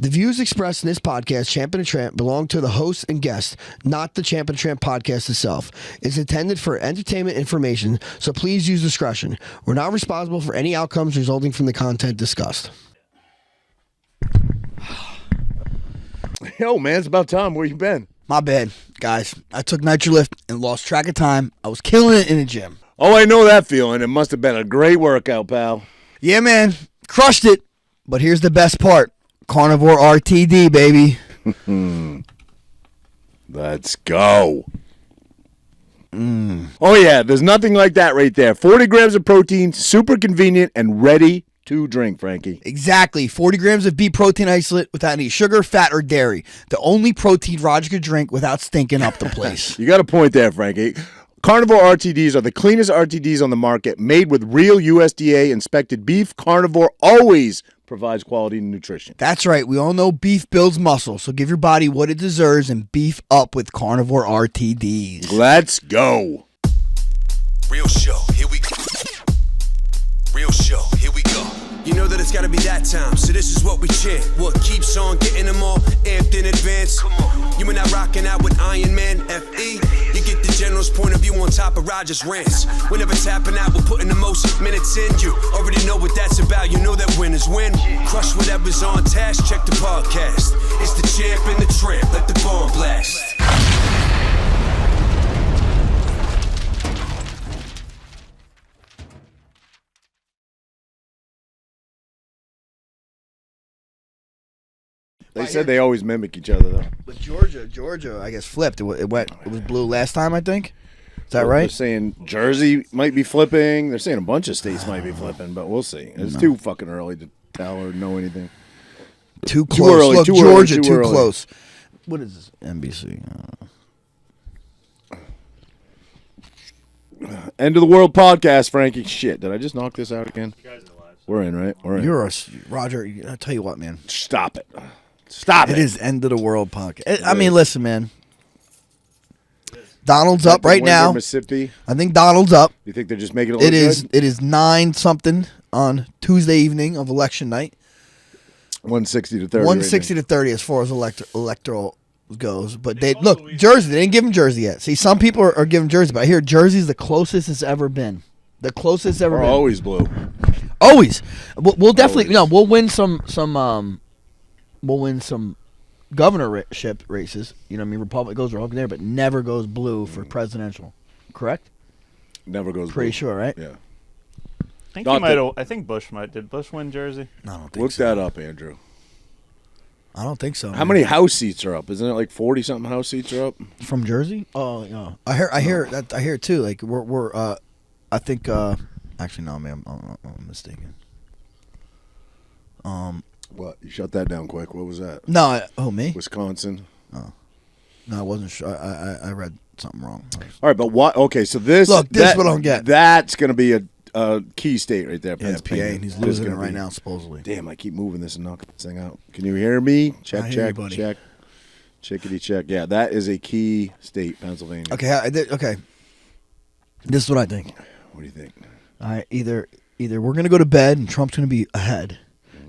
The views expressed in this podcast, Champ and Tramp, belong to the host and guest, not the Champ and Tramp podcast itself. It's intended for entertainment information, so please use discretion. We're not responsible for any outcomes resulting from the content discussed. Yo, man, it's about time. Where you been? My bad, guys. I took Nitrolift and lost track of time. I was killing it in the gym. Oh, I know that feeling. It must have been a great workout, pal. Yeah, man. Crushed it. But here's the best part. Carnivore RTD, baby. Let's go. Oh, yeah. There's nothing like that right there. 40 grams of protein, super convenient, and ready to drink, Frankie. Exactly. 40 grams of beef protein isolate without any sugar, fat, or dairy. The only protein Roger could drink without stinking up the place. You got a point there, Frankie. Carnivore RTDs are the cleanest RTDs on the market, made with real USDA-inspected beef. Carnivore always provides quality nutrition. That's right. We all know beef builds muscle, so give your body what it deserves and beef up with Carnivore RTDs. Let's go. Real show, here we go. Real show, here we go. You know that it's gotta be that time, so this is what we chant. What keeps on getting them all amped in advance? Come on. You and I rocking out with Iron Man, FE. You get the general's point of view on top of Roger's rants. Whenever tapping out, we're putting the most minutes in. You already know what that's about, you know that winners win. Crush whatever's on task, check the podcast. It's the champ and the tramp, let the bomb blast. They said they always mimic each other, though. But Georgia, I guess flipped. It was blue last time, I think. Is that right? They're saying Jersey might be flipping. They're saying a bunch of states might be flipping, but we'll see. It's too fucking early to tell or know anything. Too close. Early, Look, too Georgia, early, too early. close. What is this? NBC. End of the world podcast, Frankie. Shit, did I just knock this out again? We're in, right? We're in. You're Roger. I'll tell you what, man. Stop it. Stop it. It is end of the world podcast. I mean, listen, man. Donald's up right now. Mississippi. I think Donald's up. You think they're just making it look good? It is 9-something on Tuesday evening of election night. 160 to 30. 160 to 30 as far as electoral goes. But they look, Jersey, they didn't give him Jersey yet. See, some people are giving Jersey, but I hear Jersey's the closest it's ever been. The closest it's ever been. Always blue. Always. We'll definitely, we'll win we'll win some governorship races. You know what I mean? Republic goes wrong there, but never goes blue for presidential. Correct? Never goes Pretty blue. sure, right? Yeah. I think Bush might. Did Bush win Jersey? No, I don't think Look so. that up, Andrew. I don't think so. How many House seats are up? Isn't it like 40-something House seats are up? From Jersey? Oh, no. I hear it too. Like we're I think actually no, man, I'm mistaken. What? You shut that down quick. What was that? No, me? Wisconsin. No, I wasn't sure. I read something wrong. All right, but what? Okay, so this. Look, this is what I don't get. That's going to be a key state right there. Yeah, Pennsylvania. PA, and he's This is losing it gonna right be- now, supposedly. Damn, I keep moving this and knocking this thing out. Can you hear me? Check, I hear check, you, buddy. check. Chickadee check. Yeah, that is a key state, Pennsylvania. Okay, okay. This is what I think. What do you think? All right, either we're gonna go to bed and Trump's gonna be ahead,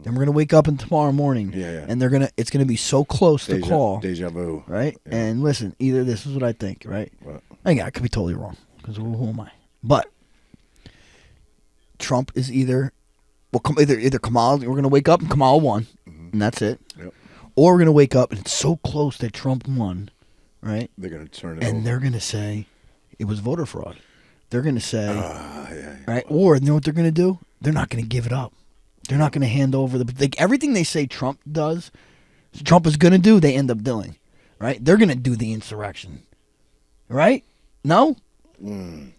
then we're gonna wake up in tomorrow morning, Yeah. and it's gonna be so close to call, Deja vu. right? Yeah. And listen, either this is what I think, right? What? I could be totally wrong because who am I? But Trump is either Kamala. We're gonna wake up and Kamala won, and that's it. Yep. Or we're gonna wake up and it's so close that Trump won, right? They're going to turn it And over. they're gonna say it was voter fraud. They're gonna say, yeah. right? Or you know what they're gonna do? They're not gonna give it up. They're not gonna hand over everything they say Trump does. Trump is gonna do. They end up doing, right? They're gonna do the insurrection, right? No. You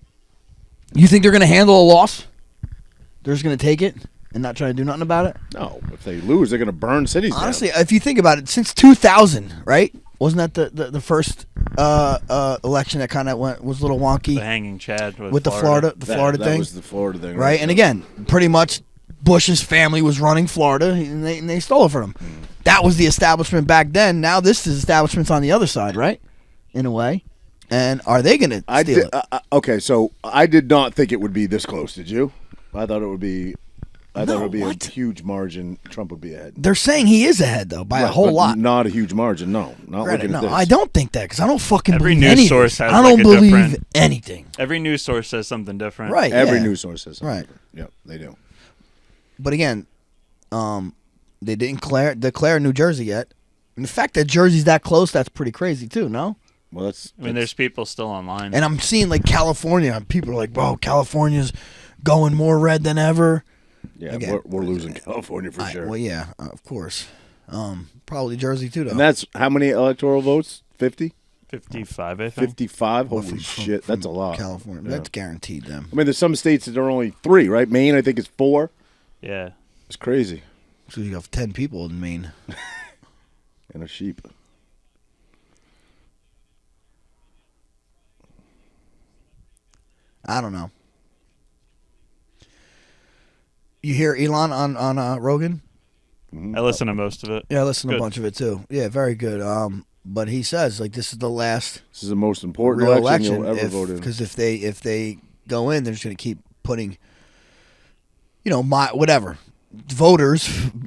think they're gonna handle a loss? They're just gonna take it and not try to do nothing about it? No, if they lose, they're going to burn cities down. Honestly, if you think about it, since 2000, right? Wasn't that the first election that kind of was a little wonky? The hanging Chad with the Florida thing. That was the Florida thing, right? And again, pretty much Bush's family was running Florida, and they stole it from him. That was the establishment back then. Now this is establishment's on the other side, right? In a way. And are they going to steal it? Okay, so I did not think it would be this close. Did you? I thought it would be I thought it would be what? a huge margin. Trump would be ahead. They're saying he is ahead though by a whole But lot. Not a huge margin. No, not Granted, looking at no, this. I don't think that because I don't fucking Every believe news anything. source has I don't like a believe different- anything. Every news source says something different. Right. Every yeah. news source says something. Right. Yep, they do. But again, they didn't declare New Jersey yet. And the fact that Jersey's that close, that's pretty crazy too, no? Well, that's. I mean, there's people still online. And I'm seeing like California, and people are like, bro, California's going more red than ever. Yeah, Again, we're losing California for sure. Well, yeah, of course. Probably Jersey too, though. And that's how many electoral votes? 50? 55, I think. 55? Well, Holy shit, that's a lot. California, Yeah. that's guaranteed them. I mean, there's some states that are only 3, right? Maine, I think, is 4. Yeah. It's crazy. So you have 10 people in Maine. And a sheep. I don't know. You hear Elon on Rogan? I listen to most of it. Yeah, I listen to a Good. bunch of it too. Yeah, very good. But he says like this is the last This is the most important real election election you'll ever vote in. because if they go in, they're just going to keep putting, whatever voters,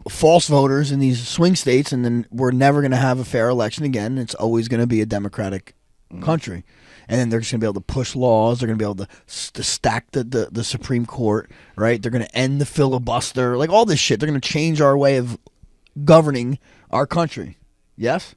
false voters in these swing states, and then we're never going to have a fair election again. It's always going to be a Democratic country, and then they're just going to be able to push laws. They're going to be able to stack the Supreme Court, right? They're going to end the filibuster, like all this shit. They're going to change our way of governing our country. Yes.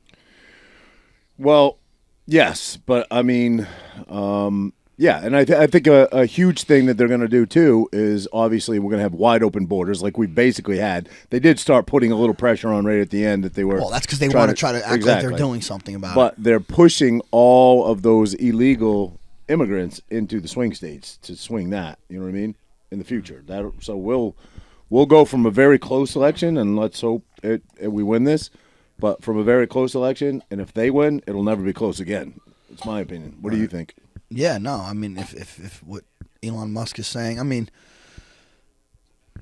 Well, yes, but I mean, yeah, and I think a huge thing that they're going to do too is obviously we're going to have wide open borders like we basically had. They did start putting a little pressure on right at the end that they were. Well, that's because they want to try to act like they're doing something about it. But they're pushing all of those illegal immigrants into the swing states to swing that. You know what I mean? In the future, so we'll go from a very close election, and let's hope we win this. But from a very close election, and if they win, it'll never be close again. It's my opinion. What do you think? Yeah, no, I mean, if what Elon Musk is saying, I mean,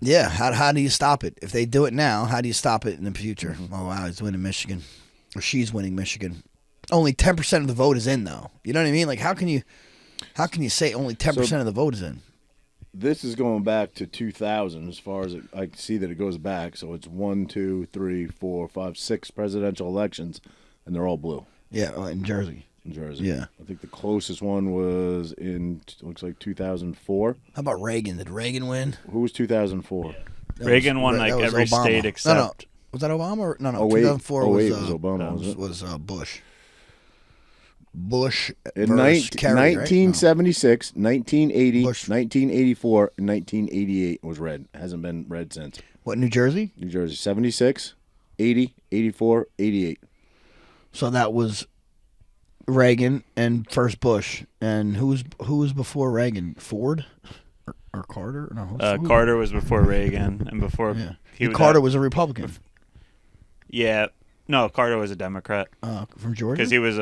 yeah, how do you stop it? If they do it now, how do you stop it in the future? Oh, wow, he's winning Michigan, or she's winning Michigan. Only 10% of the vote is in, though. You know what I mean? Like, how can you say only 10% of the vote is in? This is going back to 2000 as far as I see that it goes back. So it's 1, 2, 3, 4, 5, 6 presidential elections, and they're all blue. Yeah, in Jersey. In Jersey. Yeah. I think the closest one was looks like 2004. How about Reagan? Did Reagan win? Who was 2004? Reagan won like that was every Obama. state No, except. was that Obama? Or, no, 08 2004 08 was was Obama, was it? Bush. Bush In versus Kerry, right? 1976, 1980, Bush. 1984, and 1988 was red. Hasn't been red since. What, New Jersey? New Jersey, 76, 80, 84, 88. So that was Reagan and first Bush. And who was before Reagan? Ford or Carter? No, who- Carter was before Reagan, and before yeah. Carter was a Republican Yeah, no, Carter was a Democrat from Georgia. because he was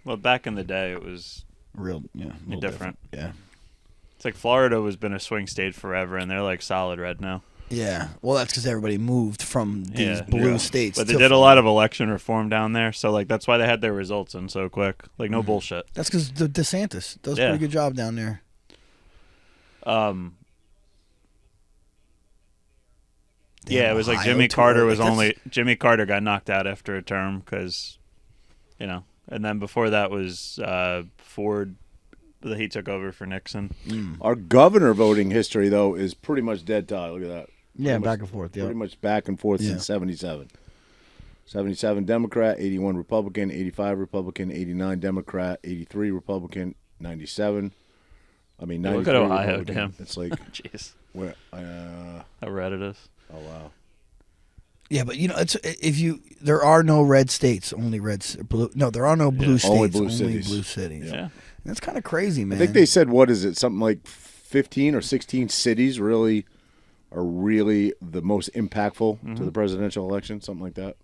Well, back in the day, it was real, yeah, a little different. Yeah, It's like Florida has been a swing state forever, and they're like solid red now. yeah. Well, that's because everybody moved from these blue states. But they to did a Florida. lot of election reform down there, so like that's why they had their results in so quick. Like no bullshit. That's because DeSantis does a Yeah. pretty good job down there. Yeah, it was like Ohio Jimmy too, Carter like was that's- only Jimmy Carter got knocked out after a term because, and then before that was Ford. That he took over for Nixon. Our governor voting history, though, is pretty much dead tie. Look at that. Yeah, Pretty back much- and forth. Yeah, Pretty much back and forth Yeah. since 77. 77 Democrat, 81 Republican, 85 Republican, 89 Democrat, 83 Republican, 97. I mean, Look 93 at Ohio, Republican. damn. It's like, Jeez, where, how red it is. oh, wow. yeah, but there are no red states, only blue. No, there are no blue states, Only only blue cities. blue cities. Yeah. That's kind of crazy, man. I think they said, what is it, something like 15 or 16 cities are really the most impactful to the presidential election, something like that.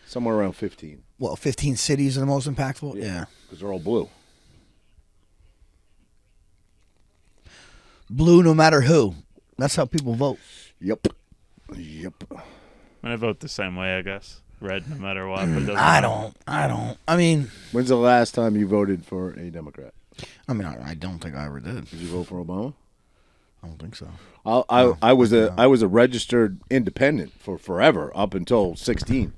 Somewhere around 15. 15 cities are the most impactful. Yeah. Because they're all blue. Blue, no matter who. That's how people vote. Yep. I'm gonna vote the same way, I guess. Red, no matter what. But it doesn't I matter. don't. I mean, When's the last time you voted for a Democrat? I don't think I ever did. Did you vote for Obama? I don't think so. I was a registered independent for forever up until 16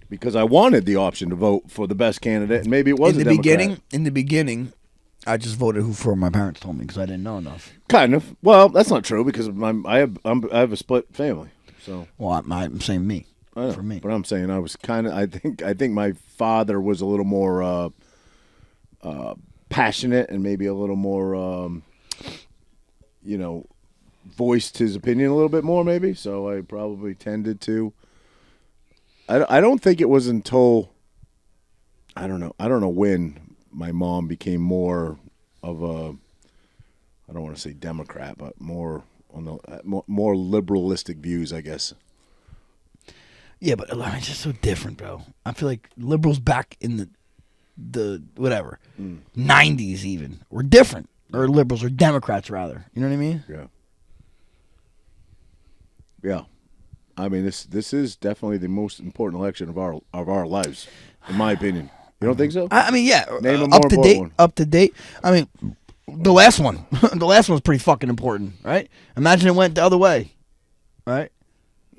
because I wanted the option to vote for the best candidate, and maybe it was in a the Democrat. In the beginning, I just voted who my parents told me because I didn't know enough. Kind of. Well, that's not true because I have a split family. So Well, I'm saying me. I know, For me. but I'm saying I was kind of. I think my father was a little more passionate and maybe a little more, voiced his opinion a little bit more. Maybe so. I probably tended to. I don't think it was until I don't know when my mom became more of a. I don't want to say Democrat, but more on the more liberalistic views, I guess. Yeah, but it's just so different, bro. I feel like liberals back in the whatever 90s even were different, or liberals or Democrats rather. You know what I mean? Yeah. Yeah. I mean, this is definitely the most important election of our lives, in my opinion. You don't think so? I mean, yeah. Name a more up to important date. one. Up to date. I mean, the last one. The last one was pretty fucking important, right? Imagine it went the other way, right?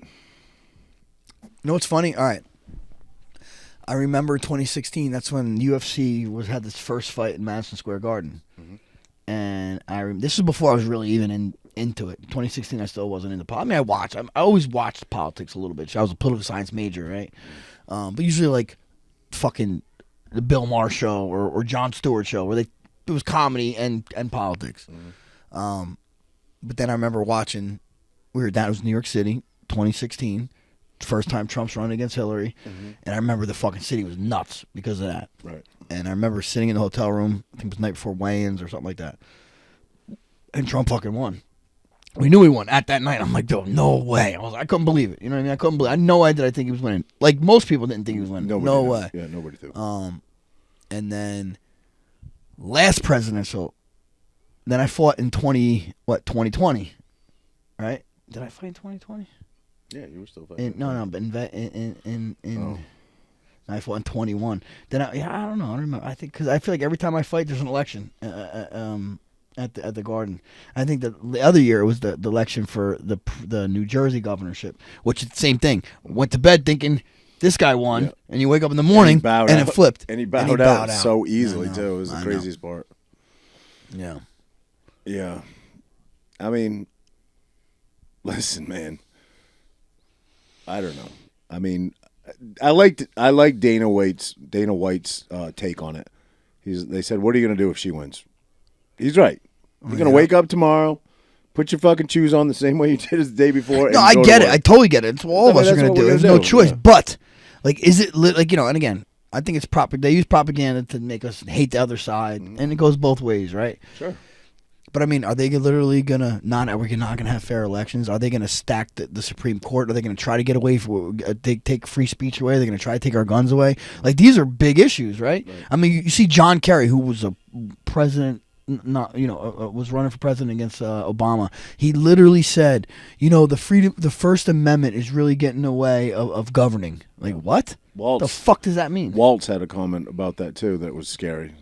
You know what's funny? All right. I remember 2016. That's when UFC had this first fight in Madison Square Garden, and this is before I was really even into it. 2016, I still wasn't into politics. I mean, I always watched politics a little bit. I was a political science major, right? But usually like fucking the Bill Maher show or Jon Stewart show, where it was comedy and politics. But then I remember watching. It was New York City, 2016. First time Trump's running against Hillary, and I remember the fucking city was nuts because of that. Right. And I remember sitting in the hotel room. I think it was the night before weigh-ins or something like that, and Trump fucking won. We knew he won at that night. I'm like, no way. I couldn't believe it. You know what I mean? I couldn't believe it. I had no idea I think he was winning. Like most people didn't think he was winning. Nobody did. Way. Yeah, nobody did. And then last presidential, then I fought in 2020, right? Did I fight in 2020? Yeah, you were still fighting. But I fought in 21. Then I don't know. I don't remember. I think because I feel like every time I fight, there's an election at the Garden. I think that the other year it was the election for the New Jersey governorship, which is the same thing. Went to bed thinking this guy won, and you wake up in the morning and it flipped. And he bowed out so easily too. It was the craziest part. Yeah. Yeah. I mean, listen, man. I don't know. I mean, I like Dana White's take on it. They said, "What are you going to do if she wins?" He's right. You're going to wake up tomorrow, put your fucking shoes on the same way you did as the day before. No, I get it. I totally get it. It's what all of us are going to do. There's no choice. Yeah. But, is it and again, I think it's they use propaganda to make us hate the other side, and it goes both ways, right? Sure. But I mean, are they literally gonna we're not gonna have fair elections? Are they gonna stack the Supreme Court? Are they gonna try to get away from they take free speech away? Are they gonna try to take our guns away? Like these are big issues, right? I mean, you see John Kerry, who was a president, was running for president against Obama. He literally said, the First Amendment is really getting in the way of governing. Like what? What the fuck does that mean? Waltz had a comment about that too. That was scary.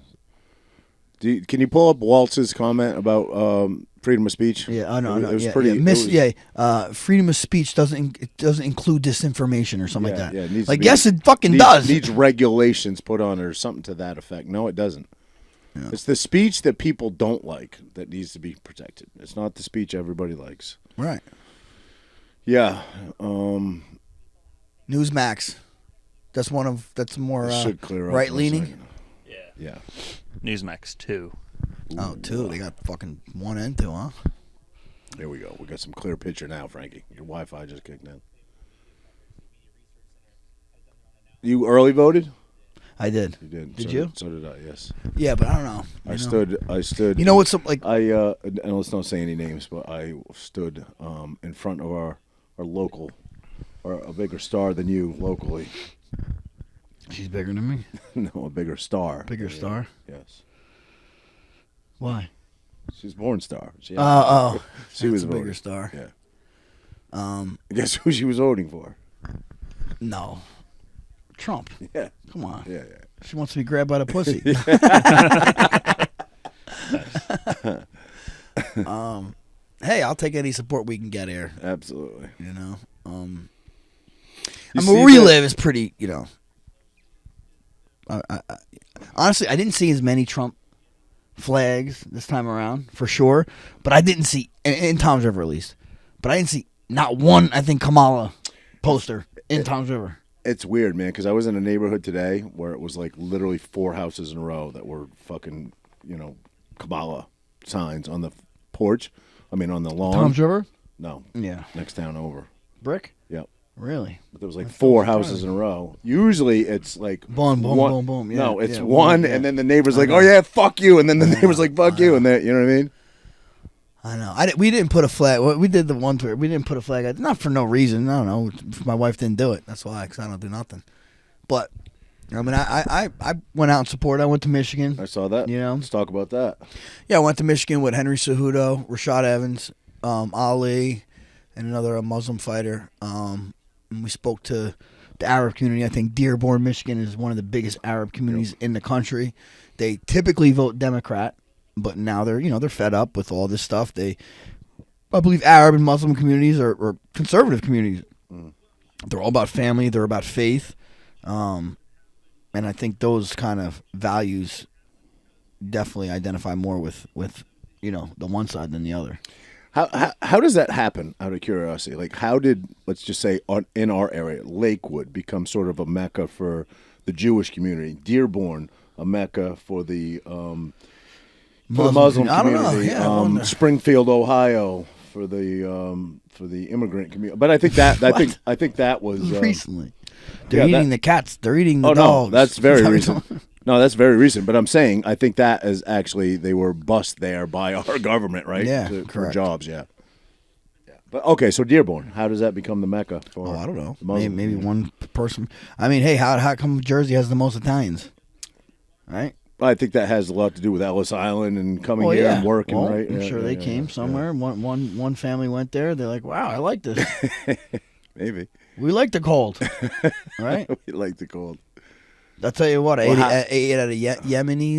Can you pull up Waltz's comment about freedom of speech? Yeah, no. It was pretty. Freedom of speech doesn't include disinformation or something like that. Yeah, it needs yes, it fucking does. Needs regulations put on it or something to that effect. No, it doesn't. Yeah. It's the speech that people don't like that needs to be protected. It's not the speech everybody likes. Right. Yeah. Newsmax. That's more right leaning. Yeah. Newsmax 2. Oh, 2. They got fucking 1 and 2, huh? There we go. We got some clear picture now, Frankie. Your Wi-Fi just kicked in. You early voted? I did. You did. Did you? So did I. Yes. Yeah, but I don't know. I stood. You know what's like? And let's not say any names, but I stood in front of our local, or a bigger star than you locally. She's bigger than me? No, a bigger star. Bigger star? Yes. Why? She's a born star. She was a bigger star. Yeah. Guess who she was voting for? No. Trump. Yeah. Come on. Yeah. She wants to be grabbed by the pussy. hey, I'll take any support we can get here. Absolutely. You know, You where we see that- live is pretty. You know, honestly, I didn't see as many Trump flags this time around for sure, but I didn't see in Tom's River at least. But I didn't see not one. I think Kamala poster in Tom's River. It's weird, man, because I was in a neighborhood today where it was like literally 4 houses in a row that were fucking, Kabbalah signs on the porch. I mean, on the lawn. Tom's River? No. Yeah. Next town over. Brick? Yep. Really? But there was like 4 houses in a row. Usually it's like Boom, boom, one, boom, boom. Yeah, no, it's yeah, one, yeah. and then the neighbor's like, "Oh yeah, fuck you," and then the neighbor's like, "Fuck you," and then you know what I mean? I know. We didn't put a flag. We did the one tour. We didn't put a flag out. Not for no reason. I don't know. My wife didn't do it. That's why, because I don't do nothing. But, I mean, I went out and supported. I went to Michigan. I saw that. You know? Let's talk about that. Yeah, I went to Michigan with Henry Cejudo, Rashad Evans, Ali, and another Muslim fighter. And we spoke to the Arab community. I think Dearborn, Michigan is one of the biggest Arab communities in the country. They typically vote Democrat, but now they're fed up with all this stuff. I believe Arab and Muslim communities are conservative communities. They're all about family. They're about faith. And I think those kind of values definitely identify more with the one side than the other. How does that happen? Out of curiosity, like how did, let's just say in our area, Lakewood become sort of a mecca for the Jewish community, Dearborn a mecca for the Muslim I don't know. community, Yeah, I wonder. Springfield, Ohio for the immigrant community. But I think that I think that was recently. They're eating the cats. They're eating the Oh dogs. no, that's very Is that recent. what you're talking- No, that's very recent. But I'm saying I think that is actually they were bust there by our government, right? Yeah, for correct. jobs, yeah. But okay, so Dearborn, how does that become the mecca for? Oh, I don't know. the Muslim Maybe community? one person. I mean, hey, how come Jersey has the most Italians? Right? I think that has a lot to do with Ellis Island and coming Well, here yeah. and working, Well, right? I'm Yeah, sure yeah, they yeah, came yeah. somewhere. One family went there. They're like, wow, I like this. Maybe We like the cold. Right? we like the cold. I'll tell you what, I Well, ate at a Yemeni,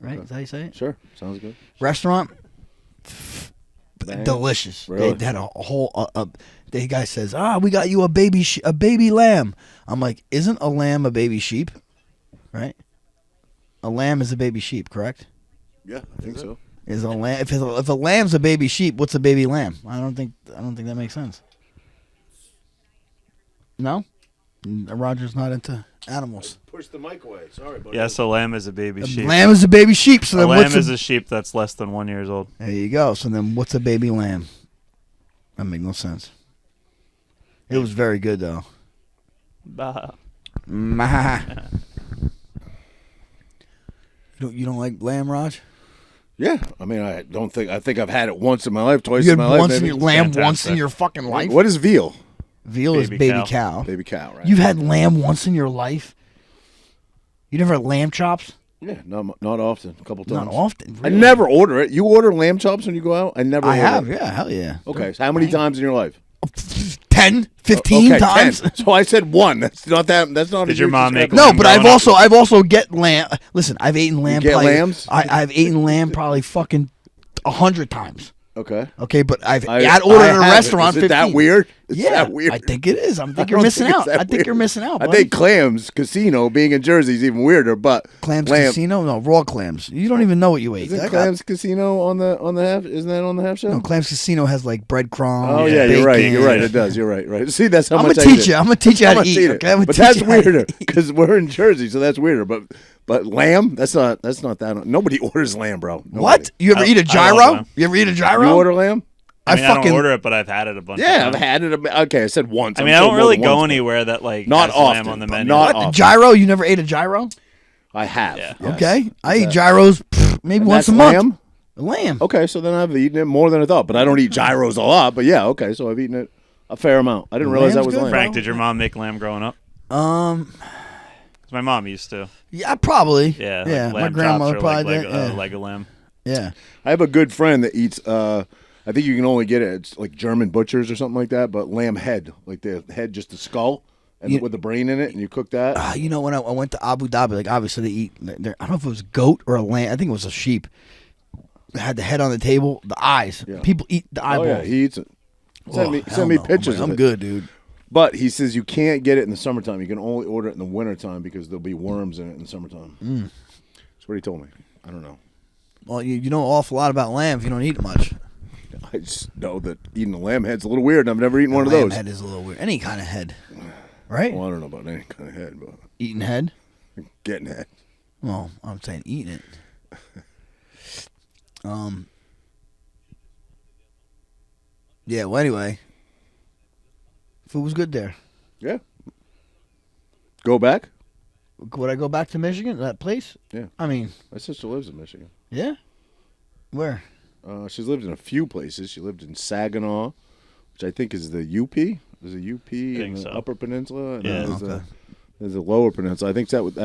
right? Is that how you say it? Sure, sounds good. Restaurant. Bang. Delicious. Really? They had a whole. The guy says, we got you a baby lamb." I'm like, "Isn't a lamb a baby sheep? Right? A lamb is a baby sheep, correct? Yeah, I think so. Is a lamb if a lamb's a baby sheep, what's a baby lamb? I don't think that makes sense. No, Roger's not into animals. Push the mic away. Sorry, buddy. Yes, a lamb is a baby sheep. Lamb is a baby sheep. So A then lamb what's is a sheep that's less than 1 year old. There you go. So then what's a baby lamb? That makes no sense. It was very good though. Bah. You don't like lamb, Raj? Yeah, I mean, I think I've had it once in my life, twice You in had my life. once in maybe. your lamb once in Fantastic. your fucking life. What is veal? Veal is Baby baby cow. cow. Baby cow, right? You've had lamb once in your life. You never had lamb chops? Yeah, not often. A couple times. Not often. I really. never order it. You order lamb chops when you go out? I never. I order have. it. Yeah, hell yeah. Okay, so how many times in your life? 10, 15 Okay, times. 10. So I said one. That's not that. That's not. a Did your huge mom make discrepancy. No, lamb but growing I've also get lamb. Listen, I've eaten lamb. get probably, lambs? I've eaten lamb probably fucking 100 times. Okay. Okay, but I'd I order in a haven't. restaurant. Is it 15. that weird? Is Yeah, that weird? I think it is. I I think you're don't missing think it's out. that I think weird. you're missing out. I buddy. think clams casino being in Jersey is even weirder, but Clams lamb, Casino? No, raw clams. You don't even know what you ate. Isn't I got- clams casino on the half? Isn't that on the half show? No, Clams Casino has like breadcrumbs. Oh yeah, you're right. bacon. You're right. It does. You're right. Right. See, that's how I'm much gonna I teach eat you. it. I'm gonna teach you how to much I eat. it. Okay? I'm gonna But teach that's you how to weirder eat. because we're in Jersey, so that's weirder. But lamb, that's not that. Nobody orders lamb, bro. Nobody. What? You ever eat a I love gyro? lamb. You ever eat a You gyro? order lamb? I mean, I fucking don't order it, but I've had it a bunch of Yeah, times. I've had it. Okay, I said once. I I'm mean, I sure don't more really than go once, but anywhere that like Not has lamb often, on the but menu. not What? often. Gyro? You never ate a gyro? I have. Yeah. yes. Okay. I eat gyros maybe And once that's a month. lamb? Lamb. Okay, so then I've eaten it more than I thought, but I don't eat gyros a lot. But yeah, okay, so I've eaten it a fair amount. I didn't realize that Lamb's was good, lamb. Frank, did your mom make lamb growing up? 'Cause my mom used to. Yeah, probably. Yeah. Yeah. Like My lamb grandmother chops or probably like did. leg, Yeah. leg of lamb. Yeah. I have a good friend that eats. I think you can only get it. It's like German butchers or something like that. But lamb head, like the head, just the skull. and with the brain in it, and you cook that. You know, when I went to Abu Dhabi, like obviously they eat. I don't know if it was a goat or a lamb. I think it was a sheep. They had the head on the table, the eyes. Yeah. People eat the Oh eyeballs. yeah, he eats it. Send me hell no. pictures. I'm of it. good, dude. But he says you can't get it in the summertime. You can only order it in the wintertime because there'll be worms in it in the summertime. That's what he told me. I don't know. Well, you know an awful lot about lamb if you don't eat much. I just know that eating a lamb head's a little weird, and I've never eaten one of Lamb those. head is a little weird. Any kind of head, right? Well, I don't know about any kind of head, but Eating head. getting head. Well, I'm saying eating it. Yeah. Well, anyway, food was good there. Yeah. Go back? Would I go back to Michigan? That place? Yeah. I mean, My sister lives in Michigan. yeah. Where? She's lived in a few places. She lived in Saginaw, which I think is the UP. There's a UP in the so. Upper Peninsula, and Yeah. then there's a Lower Peninsula. I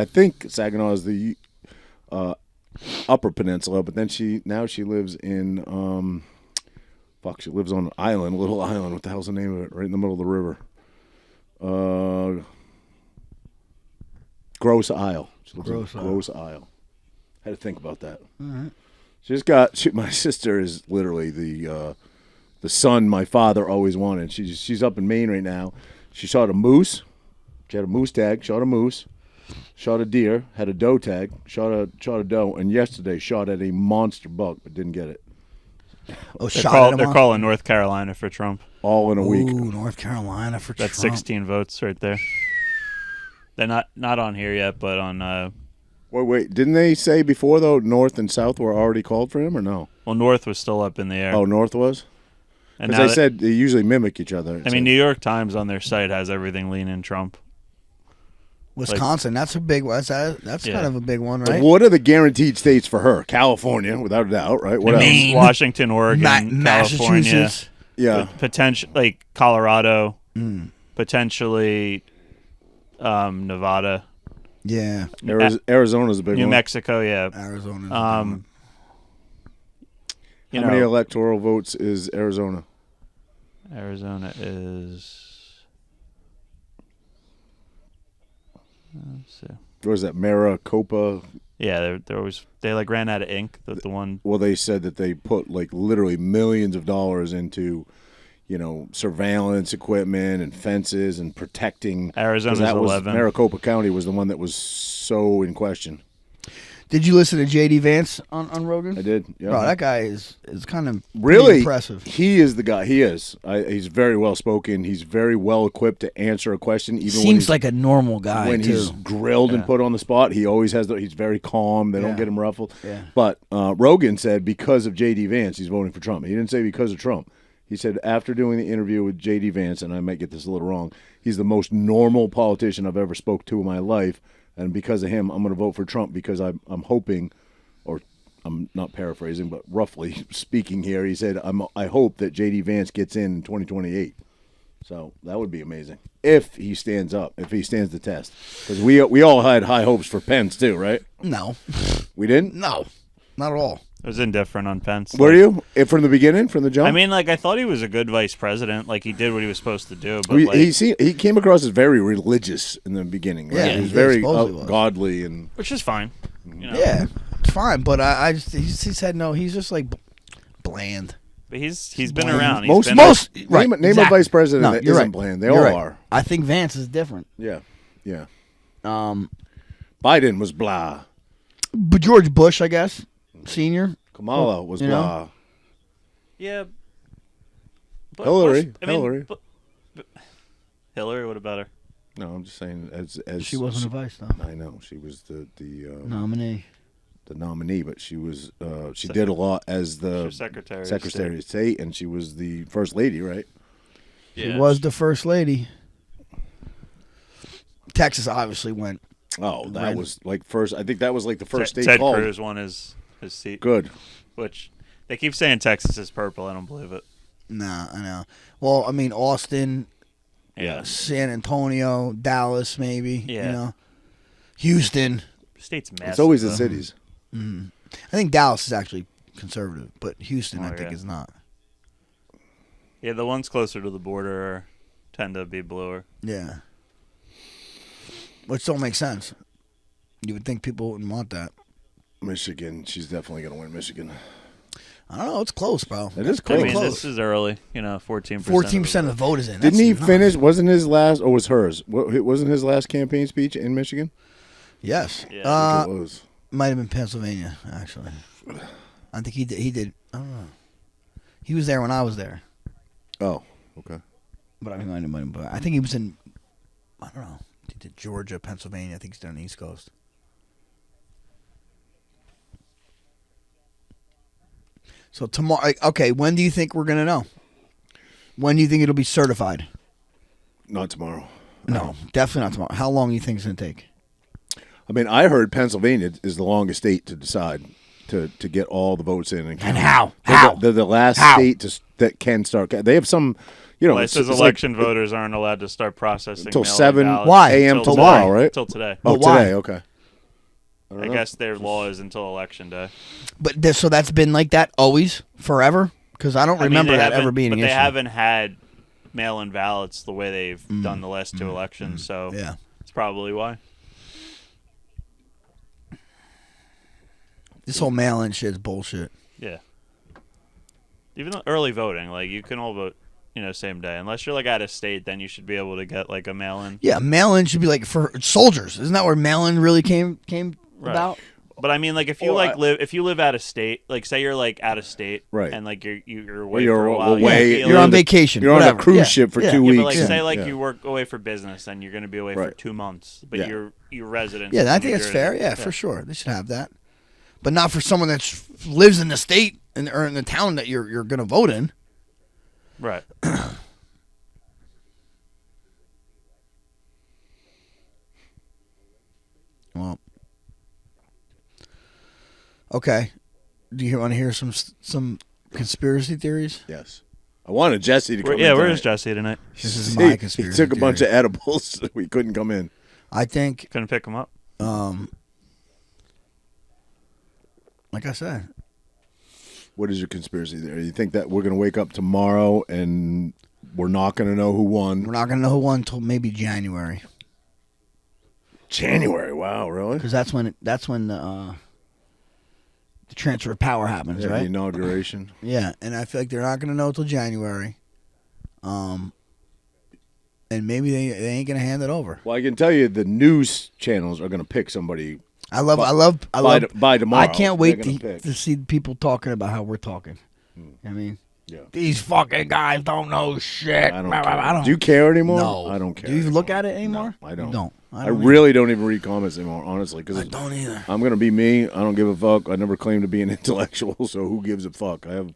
think Saginaw is the Upper Peninsula, but then she lives in she lives on an island, a little island. What the hell's the name of it? Right in the middle of the river. Gross Isle. She lives in Gross Isle. I had to think about that. All right. My sister is literally the son my father always wanted. She's up in Maine right now. She shot a moose. She had a moose tag. Shot a moose. Shot a deer. Had a doe tag. Shot a doe. And yesterday shot at a monster buck, but didn't get it. Oh, They're calling North Carolina for Trump. All in a week. Ooh, North Carolina for That's Trump. 16 votes right there. They're not on here yet, but on. Wait. Didn't they say before though North and South were already called for him or no? Well, North was still up in the air. Oh, North was. And Because now they said they usually mimic each other. I mean, New York Times on their site has everything leaning Trump. Wisconsin, that's a big one. That's Yeah. kind of a big one, But right? what are the guaranteed states for her? California, without a doubt, right? What else? Maine. Washington, Oregon, California, Massachusetts. Yeah. potential like Colorado, potentially Nevada, Yeah. Arizona's a big New one. Mexico. Yeah, Arizona. you How many know, electoral votes is Arizona? Arizona is. Let's see. What is that? Maricopa? Yeah, they like ran out of ink. The one. Well, they said that they put like literally millions of dollars into, surveillance equipment and fences and protecting. 'cause Arizona's that was 11. Maricopa County was the one that was so in question. Did you listen to J.D. Vance on Rogan? I did. Yeah. Bro, that guy is kind of Really impressive. He is the guy. He is. He's very well spoken. He's very well equipped to answer a question. Even when Seems he's, like a normal guy when too. he's grilled and put on the spot, he always has. He's very calm. They don't Yeah. get him ruffled. Yeah. But Rogan said because of J.D. Vance, he's voting for Trump. He didn't say because of Trump. He said after doing the interview with J.D. Vance, and I might get this a little wrong, he's the most normal politician I've ever spoke to in my life, and because of him, I'm going to vote for Trump because I'm hoping, or I'm not paraphrasing, but roughly speaking here, he said I hope that J.D. Vance gets in 2028. So that would be amazing if he stands up, if he stands the test, because we all had high hopes for Pence too, right? No, We didn't. no, not at all. I was indifferent on Pence. Were you from the beginning, from the jump? I mean, like I thought he was a good vice president. Like he did what he was supposed to do. But he came across as very religious in the beginning. Right? Yeah, he was he very supposedly was. godly and. which is fine. Yeah, it's fine. But he said no. He's just like bland. But he's been around. He's Most been right. Name exactly. a vice president No, that you're isn't right. bland. They You're all right. are. I think Vance is different. Yeah. Um, Biden was blah. but George Bush, I guess, senior. Kamala was you know? blah. Yeah. But Hillary. Bush- I mean, Hillary. but Hillary. What about her? No, I'm just saying as She wasn't a vice though. I know she was the Nominee. the nominee, but she was she did a lot as She the was Secretary. Secretary of State, and she was the first lady, right? She was the first lady. Texas obviously went. Oh, that Red. was like first. I think that was like the first state Ted called. Cruz won his seat. Good. Which they keep saying Texas is purple. I don't believe it. Nah, I know. Well, I mean Austin, Yeah. San Antonio, Dallas, maybe. Yeah. You know, Houston. State's massive. It's always the though. cities. I think Dallas is actually conservative, but Houston, Oh, I think, yeah. is not. Yeah, the ones closer to the border tend to be bluer. Yeah. which don't make sense. You would think people wouldn't want that. Michigan, she's definitely going to win Michigan. I don't know. It's close, bro. It is I close. mean, close. this is early. 14%. 14% of the vote is in. Didn't That's he nuts. finish? Wasn't his last, or was hers? Wasn't his last campaign speech in Michigan? Yes. Yeah. I think it was. Might have been Pennsylvania, actually. I think he did. I don't know. He was there when I was there. Oh, okay. But I think he was in, I don't know. He did Georgia, Pennsylvania. I think he's down the East Coast. So tomorrow, okay, when do you think we're going to know? When do you think it'll be certified? Not tomorrow. No, definitely not tomorrow. How long do you think it's going to take? I mean, I heard Pennsylvania is the longest state to decide to get all the votes in. And how? They're the last state that can start. They have some, Well, it says election voters aren't allowed to start processing until mail-in 7 ballots a.m. until tomorrow, today. right? Until today. Oh, But why? today, okay. I guess their law is until election day. But so that's been like that always, forever? Because I don't remember they that haven't- ever being but an they issue. haven't had mail-in ballots the way they've done the last two elections, so Yeah. it's probably why. This whole mail-in shit is bullshit. Yeah. Even though early voting, like you can all vote, same day. Unless you're like out of state, then you should be able to get like a mail-in. Yeah, mail-in should be like for soldiers. Isn't that where mail-in really came about? But I mean, like if you live out of state, like say you're like out of state, Right. And like you're away you're for a while, away- you're You're on vacation. You're on a whatever. cruise Yeah, ship for yeah. 2 Yeah, weeks. but like say and- like yeah. you work away for business, then you're going to be away for Right. 2 months. But Yeah. your residence. Yeah, I think New that's Jersey. fair. Yeah, for sure. They should have that. But not for someone that lives in the state or in the town that you're going to vote in. Right. Well, okay. Do you want to hear some conspiracy theories? Yes. I wanted Jesse to come in. Where is tonight. Jesse tonight? This is my He conspiracy took a bunch of theory. edibles. So we couldn't come in. I think, Couldn't pick him up. like I said, What is your conspiracy there? You think that we're going to wake up tomorrow and we're not going to know who won? we're not going to know who won until maybe January, January. Wow, really? because that's when the transfer of power happens, Yeah, the right? inauguration. Yeah, and I feel like they're not going to know until January. And maybe they ain't going to hand it over. Well, I can tell you the news channels are going to pick somebody I love by tomorrow. I can't wait They're gonna pick. to see people talking about how we're talking. I mean, Yeah. these fucking guys don't know shit. I don't care. Do you care anymore? No, I don't care. Do you even anymore. look at it anymore? No, I don't. You don't. I don't really don't even read comments anymore, honestly, either. because I don't either. I'm gonna be me. I don't give a fuck. I never claimed to be an intellectual, so who gives a fuck? I have.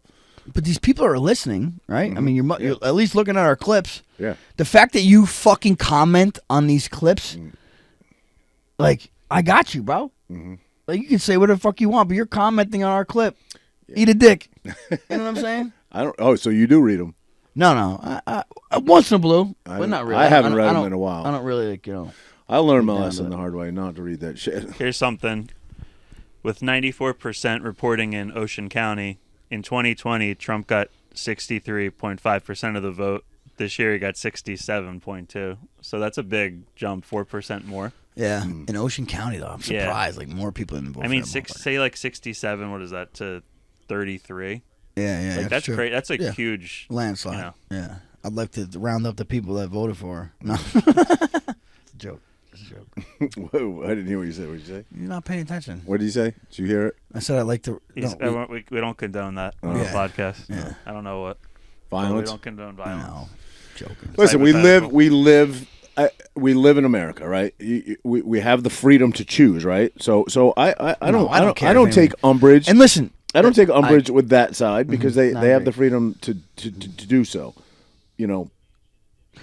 But these people are listening, right? I mean, you're at least looking at our clips. Yeah. The fact that you fucking comment on these clips, like, I got you, bro. Like, you can say whatever the fuck you want, but you're commenting on our clip. Eat a dick. You know what I'm saying? I don't. Oh, so you do read them? No. I once in a blue, but not really. I haven't read I them don't- in a while. I don't really, like, I learned my down lesson to the hard way, not to read that shit. Here's something. With 94% reporting in Ocean County, in 2020, Trump got 63.5% of the vote. This year, he got 67.2. So that's a big jump, 4% more. Yeah, in Ocean County, though, I'm Yeah. surprised. Like, more people didn't vote I mean, for him. say like 67. What is that to 33? Yeah, Like that's true. great. That's a Yeah. huge Landslide. you know. Yeah. I'd like to round up the people that voted for her. No. It's a joke. It's a joke. Whoa, I didn't hear what you said. What did you say? You're not paying attention. What did you say? Did you hear it? I said I'd like to. We don't condone that on the Yeah. podcast. Yeah. I don't know what. Violence. We don't condone violence. No. Joking. Listen, we hypothetical. live in America, right? We have the freedom to choose, right? So I don't care I don't if take umbrage. And listen, I don't take umbrage with that side because they I have agree. the freedom to do so. You know,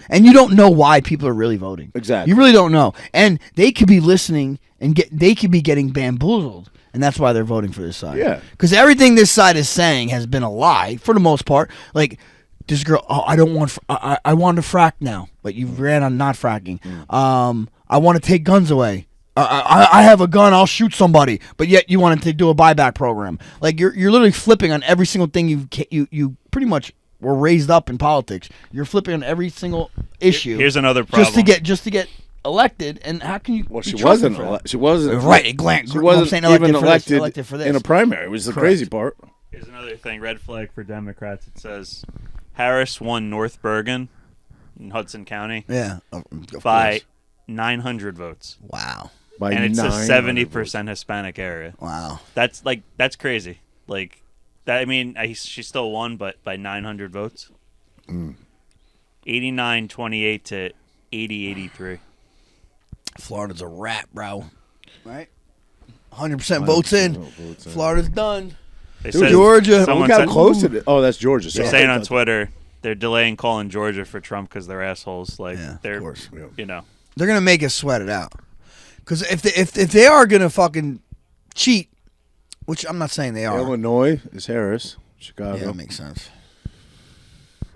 and you don't know why people are really voting. Exactly. You really don't know, and they could be listening and they could be getting bamboozled, and that's why they're voting for this side. Yeah. Because everything this side is saying has been a lie for the most part. Like this girl, I don't want. I want to frack now, but you ran on not fracking. I want to take guns away. I have a gun. I'll shoot somebody, but yet you wanted to do a buyback program. Like you're literally flipping on every single thing you pretty much were raised up in politics. You're flipping on every single issue. Here's another problem. Just to get elected, and how can you? Well, be she trusted wasn't. for that? She wasn't. Right, She wasn't saying even elected for this. in a primary. It was the Correct. crazy part. Here's another thing. Red flag for Democrats. It says Harris won North Bergen in Hudson County Yeah, of by course. 900 votes. Wow, By And it's a 900 70% Hispanic area. wow. That's crazy. Like, that, I mean, she still won, but by 900 votes. 89-28 to 80-83. Florida's a rat, bro. Right? 100% votes in. votes in. Florida's done. They Dude, said- Georgia. Look someone how said- close it is. Oh, that's Georgia. They're saying on Twitter they're delaying calling Georgia for Trump because they're assholes. Like, Yeah, they're, of course. you know. They're gonna make us sweat it out. Because if they are gonna fucking cheat, which I'm not saying they are. Illinois is Harris. Chicago. Yeah, that makes sense.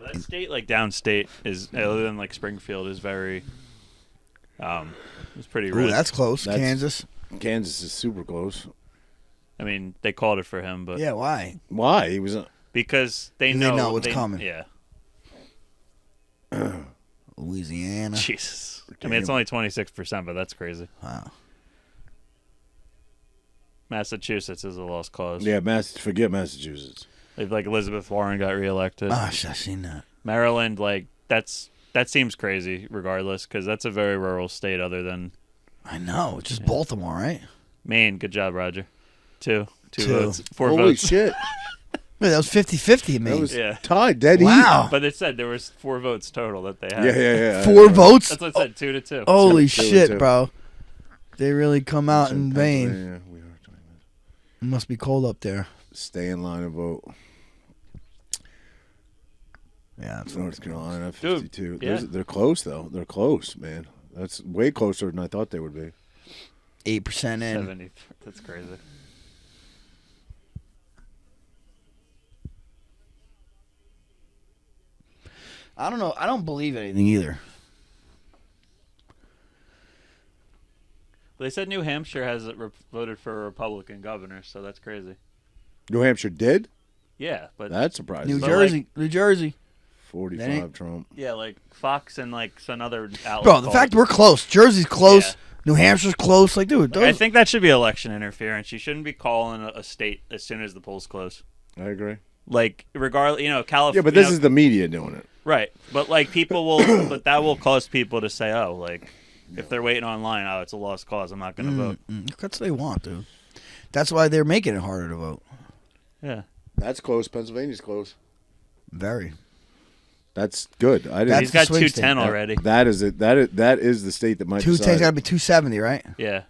That state, like downstate, is other than like Springfield, is very. It's pretty Ooh, red. that's close. That's- Kansas. Kansas is super close. I mean, they called it for him, but Yeah, why? Why? He was. because they They know know what's coming. Yeah, Louisiana. Jesus. I mean, it's only 26%, but that's crazy. Wow. Massachusetts is a lost cause. Yeah, forget Massachusetts. Like Elizabeth Warren got reelected. Ah, I've seen that. Maryland, like that seems crazy, regardless, because that's a very rural state. Other than I know. It's just Baltimore, right? Maine, good job, Roger. Two Two. votes, 4 Holy votes. shit! Man, that was 50-50 That maybe. was Yeah. tied. Dead heat. Wow. But it said there was 4 votes total that they had. Yeah. 4 votes? That's what it said, 2-2. Holy Two and shit, two. bro. They really come out in vain. Pennsylvania, we are doing It must be cold up there. this. Stay in line and vote. Yeah, that's North Carolina, Dude, 52. yeah. They're close though. They're close, man. That's way closer than I thought they would be. 8% in. 70. That's crazy. I don't know. I don't believe anything either. They said New Hampshire has voted for a Republican governor, so that's crazy. New Hampshire did? Yeah, but That's surprising. New But, Jersey. New Jersey. 45 Trump. yeah, like Fox and like some other outlet. Bro, the called fact it. we're close. Jersey's close. Yeah. New Hampshire's close. Like, dude, I those, think that should be election interference. You shouldn't be calling a state as soon as the polls close. I agree. Like, regardless, California. Yeah, but this is the media doing it. right. But like, people will, but that will cause people to say, "Oh, like, if they're waiting online, oh, it's a lost cause. I'm not going to vote." that's what they want, dude. That's why they're making it harder to vote. Yeah. That's close. Pennsylvania's close. Very. That's good. I That's didn't. He's got the swing 210 state. already. That is it. That is the state that might 210's decide. got to be 270, right? Yeah.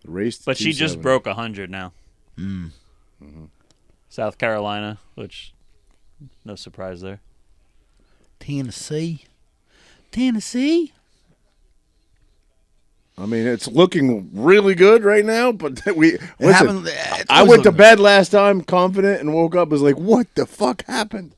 The race to But she just 270. broke 100 now. South Carolina, which no surprise there. Tennessee. Tennessee? I mean, it's looking really good right now, but listen. it's I always went to looking bed last time confident and woke up was like, what the fuck happened?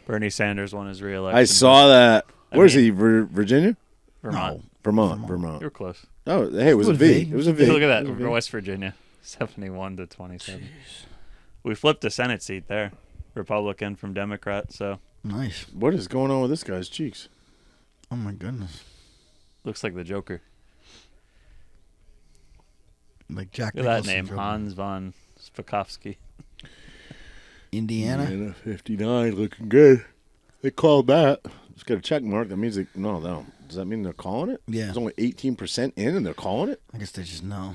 Bernie Sanders won his reelection. I saw that. Where's mean- he? Verginia? Vermont. Vermont. You were close. Oh, hey, it was a It was V. V. It was a V. Look at It was a that. V. West Virginia, 71 to 27. We flipped a Senate seat there. Republican from Democrat, so Nice. What is going on with this guy's cheeks? Oh, my goodness. looks like the Joker. Like Jack Look at that Nicholson name, Joker. Hans von Spakovsky. Indiana. Indiana 59, looking good. They called that. It's got a check mark. That means no. Does that mean they're calling it? Yeah. It's only 18% in, and they're calling it. I guess they just know.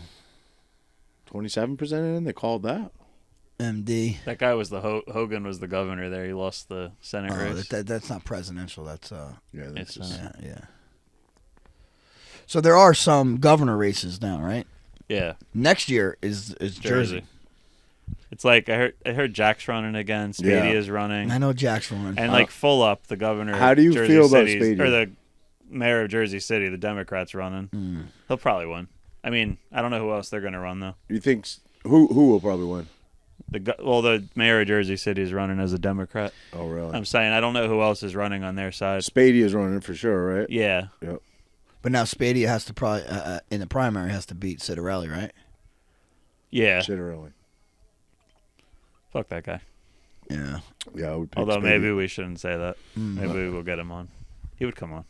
27% in, they called that. MD. That guy was the Hogan was the governor there. He lost the Senate Oh, race. that's not presidential. That's Yeah, that's It's, just, yeah. So there are some governor races now, right? yeah, Next year is Jersey. It's like I heard Jack's running again. Spady Yeah. is running, I know Jack's from one. and like full up the governor. How do you of Jersey feel about City's- Spady? Or the mayor of Jersey City, the Democrats running. He'll probably win. I mean, I don't know who else they're going to run though. you think who will probably win? The mayor of Jersey City is running as a Democrat. Oh, really? I'm saying I don't know who else is running on their side. Spady is running for sure, right? Yeah, Yep. But now Spady has to probably in the primary has to beat Citarelli, right? yeah. Shit, really. Fuck that guy. Yeah. Yeah, I would pick Although Spady. maybe we shouldn't say that. Maybe we'll get him on. He would come on.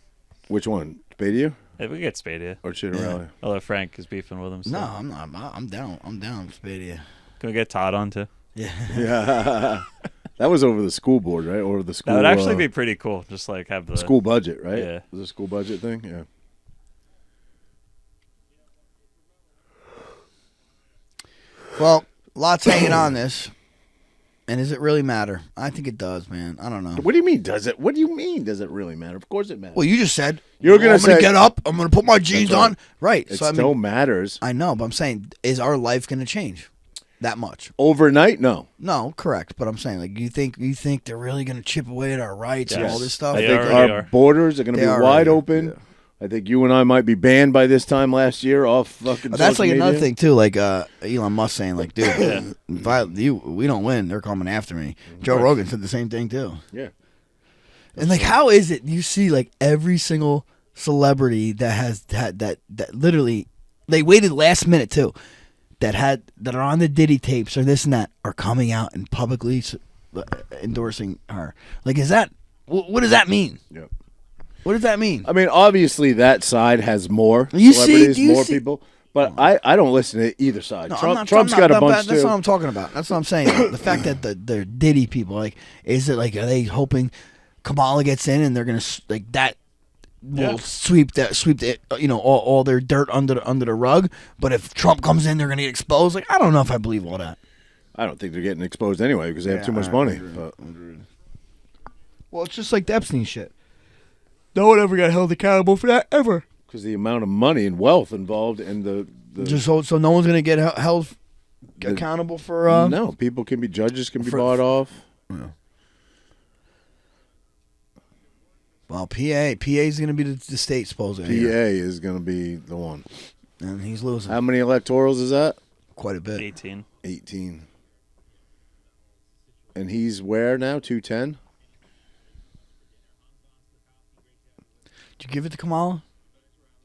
Which one? Spadia If we get Spadia. or Chitterelli? Although Frank is beefing with him. So. No, I'm not. I'm down. I'm down with Spadia. Can we get Todd on too? Yeah. Yeah. That was over the school board, right? Or the school. That would actually be pretty cool. Just like have the school budget, right? Yeah. Was it a school budget thing? Yeah. Well, lots hanging on this. And does it really matter? I think it does, man. I don't know. What do you mean? Does it? What do you mean? Does it really matter? Of course it matters. Well, you just said You're gonna I'm going say- to get up. I'm going to put my jeans That's right. on. Right. It So I still mean, matters. I know, but I'm saying, is our life going to change that much? Overnight? No. No, correct. But I'm saying, like, you think they're really going to chip away at our rights and Yes. all this stuff? I They think already our are. borders are going to They be already wide are. open. Yeah. I think you and I might be banned by this time last year off fucking. That's social like another media. thing too. Like Elon Musk saying, like, dude, we don't win, they're coming after me. Joe Rogan said the same thing too. Yeah. And like, how is it you see like every single celebrity that has had that literally they waited last minute too, that are on the Diddy tapes or this and that are coming out and publicly endorsing her. Like, is that what does that mean? Yep. What does that mean? I mean, obviously that side has more You see- celebrities, do you more see- people. But I don't listen to either side. No, I'm Trump, not- Trump's I'm not- got a bunch That's too. what I'm talking about. That's what I'm saying. The fact that they're Diddy people, like, is it like, are they hoping Kamala gets in and they're gonna like that will sweep the all their dirt under the rug? But if Trump comes in, they're gonna get exposed. Like, I don't know if I believe all that. I don't think they're getting exposed anyway because they have too much money. But Well, it's just like the Epstein shit. No one ever got held accountable for that ever. because the amount of money and wealth involved in the Just so no one's gonna get held accountable for. no, people can be judges can be for- bought off. Well, PA's gonna be the state supposedly, PA is going to be the one. and he's losing How many electorals is that? quite a bit. 18. 18. And he's where now? 210? Did you give it to Kamala?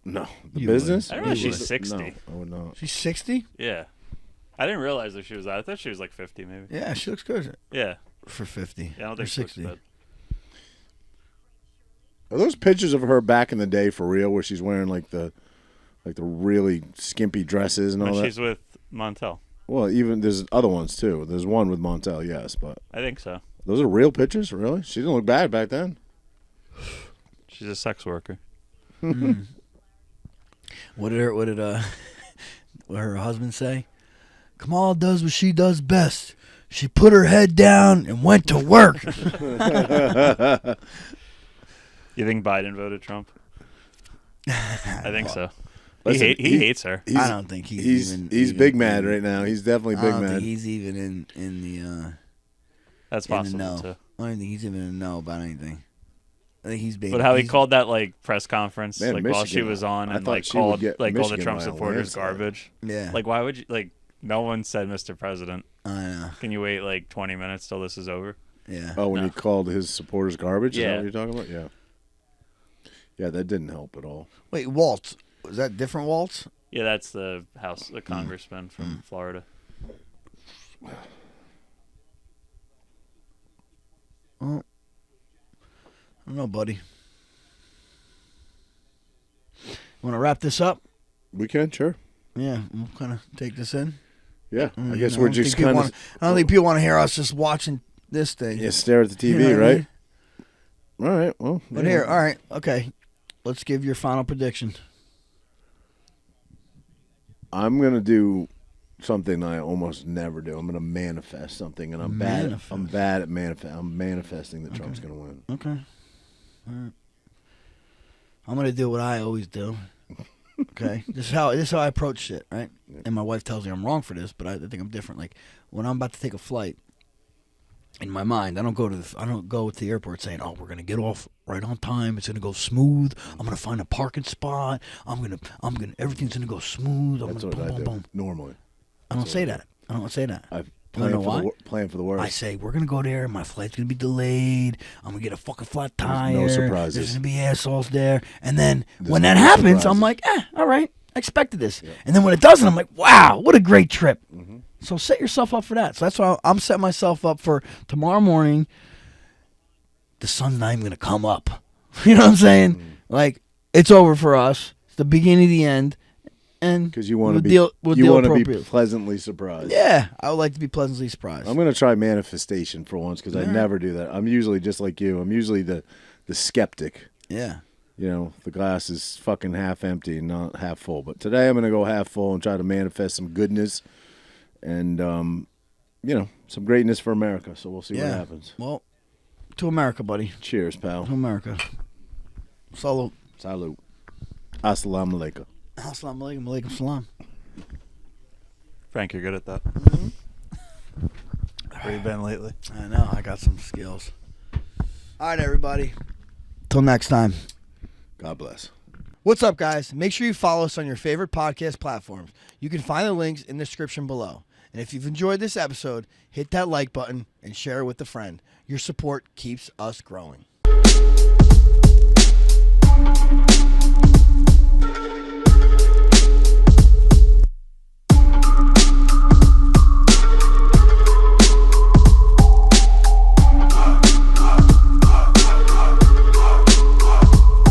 No. The You business? I don't know if You she's would. 60. No, I would not. She's 60. Yeah. I didn't realize that she was. I thought she was like 50 maybe. Yeah, she looks good Yeah. for 50. Yeah, I don't or think she looks 60. bad. Are those pictures of her back in the day for real where she's wearing like the really skimpy dresses and all When that? she's with Montel. Well, even there's other ones too. There's one with Montel, yes, but I think so. those are real pictures, really? She didn't look bad back then. She's a sex worker. What did what her husband say? Kamala does what she does best. She put her head down and went to work. You think Biden voted Trump? I think so. Listen, He hates her. I don't think he's big mad right now. He's definitely I big don't mad. think he's even in the That's in the possible know. too. I don't think he's even in the know about anything. I think he's being. But how he he's- called that like press conference Man, like while she Michigan, was on I and thought like she would called get like all the Michigan Trump by a supporters landslide. garbage. Yeah. Like why would you like no one said Mr. President. I know. Can you wait like 20 minutes till this is over? Yeah. Oh, when No. he called his supporters garbage? Is that Yeah. what you're talking about? Yeah. Yeah, that didn't help at all. Wait, Waltz. Was that different Waltz? Yeah, that's the congressman from Florida. Oh. I don't know, buddy. You want to wrap this up? We can, sure. Yeah, we'll kind of take this in. Yeah, I You guess know, we're I don't just think people kind wanna- of I don't think people want to hear us just watching this thing. stare at the TV, You know what I right? mean? All right, well. But yeah. here, all right, okay. Let's give your final prediction. I'm going to do something I almost never do. I'm going to manifest something, and I'm bad. I'm bad at I'm manifesting that Trump's going to win. Okay. All right. I'm gonna do what I always do. Okay. This is how I approach shit, right? And my wife tells me I'm wrong for this, but I think I'm different. Like when I'm about to take a flight, in my mind, I don't go to the airport saying, "Oh, we're gonna get off right on time. It's gonna go smooth. I'm gonna find a parking spot. I'm gonna everything's gonna go smooth. I'm That's gonna what I boom, do boom, boom." normally. I don't say that. I don't say that. I You know why? plan for the worst. I say, we're going to go there. My flight's going to be delayed. I'm going to get a fucking flat tire. no surprises. There's going to be assholes there. And then when no that happens, surprises. I'm like, all right. I expected this. Yeah. And then when it doesn't, I'm like, wow, what a great trip. Mm-hmm. So set yourself up for that. So that's why I'm setting myself up for tomorrow morning. The sun's not even going to come up You know what I'm saying? Like, it's over for us. It's the beginning of the end. And Because you want to we'll deal be appropriately. pleasantly surprised. Yeah, I would like to be pleasantly surprised. I'm going to try manifestation for once because I never do that. I'm usually just like you. I'm usually the skeptic. Yeah. You know, the glass is fucking half empty and not half full. But today I'm going to go half full and try to manifest some goodness and, some greatness for America. So we'll see what happens. Well, to America, buddy. Cheers, pal. To America. Salute. Salute. Assalamu alaikum. Assalamu alaikum. Alaikum salam. Frank, you're good at that. Where you been lately? I know. I got some skills. All right, everybody. Till next time. God bless. What's up, guys? Make sure you follow us on your favorite podcast platforms. You can find the links in the description below. And if you've enjoyed this episode, hit that like button and share it with a friend. Your support keeps us growing.